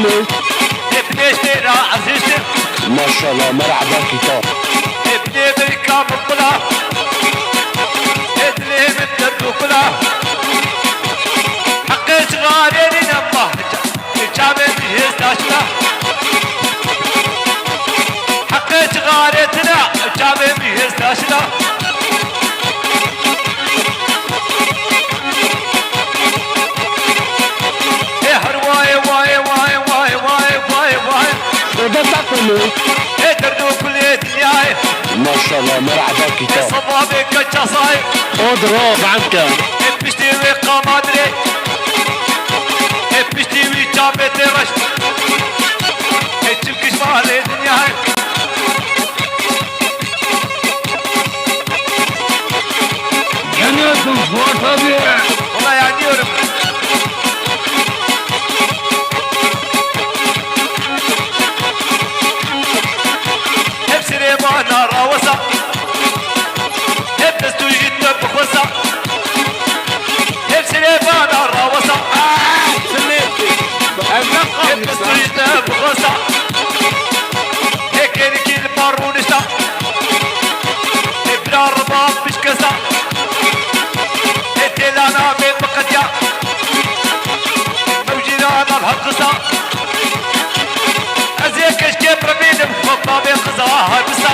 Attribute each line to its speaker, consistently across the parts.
Speaker 1: كله
Speaker 2: ابني اشترى عزيزتي
Speaker 1: ما شاء الله مرحبا كتاب
Speaker 2: ابني بركاب الطلا ادني من درب وكلا حقي صغاري نمه جابت هستاشنا حقي صغاري تنا جابت هستاشنا واي واي واي واي واي واي واي
Speaker 1: وده كله
Speaker 2: ادردو كل يدنياي
Speaker 1: ما شاء الله مرحبا كتاب
Speaker 2: صبابي كجصاي
Speaker 1: اضرب عنك
Speaker 2: بشتوي قمادري بشتوي جابت رشد تشمكش مالي دنياي
Speaker 1: جناتهم فوق طبيعي
Speaker 2: والله يعني يورم سليمان راوسة ابن استوجد بخوسة سليمان راوسة ابن استوجد بخوسة هيك ركي المارونشتا ابن الرباط بشكسة التلانا بين بقديا موجودة الهقصة ازيك اشكيب ربيد بخطة بين خزاها بسا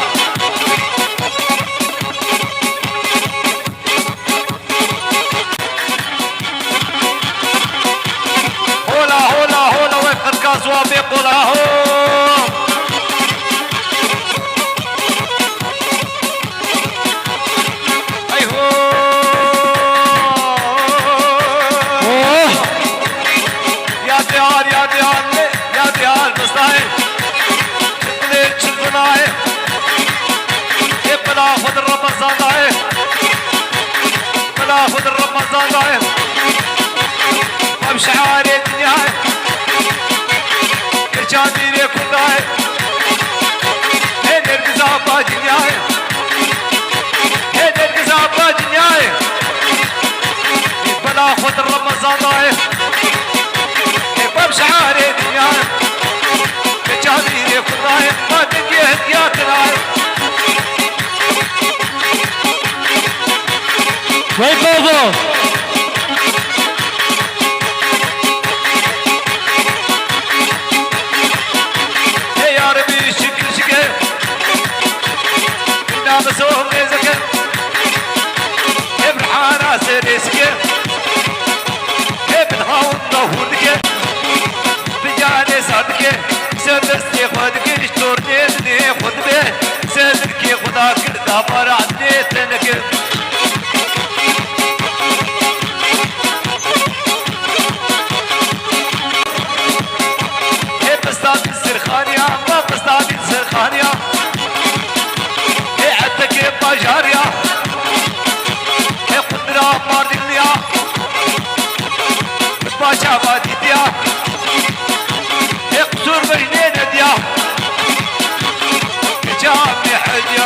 Speaker 2: هولا هولا هولا وفر كازوا بيقولا هو ايهو يا ديار يا ديار يا ديار مستعين شلفناي بلا خذ الرمضان داي بلا خذ الرمضان داي امشي عاري الدنيا كرشادي لي كل داي هيدر قزابة دنيا هيدر قزابة دنيا بلا خذ الرمضان داي بمشي عاري الدنيا كرشادي لي كل داي ما تنجي هديات داي
Speaker 1: وين بابا
Speaker 2: يا ربي شكل شكل نامسوهم يزكل ابرحانا سريسكل ابن هاون نهودك بجاني صادك سدستي خودك اشتورني ادني خود به سدك خدا كردا برعني تنك سرخانيا ما قصدي سرخانيا هي عتك باجاريا هي قدرة ماردليا باشا باديتيا هي قصور بجنين ديا جامي حديا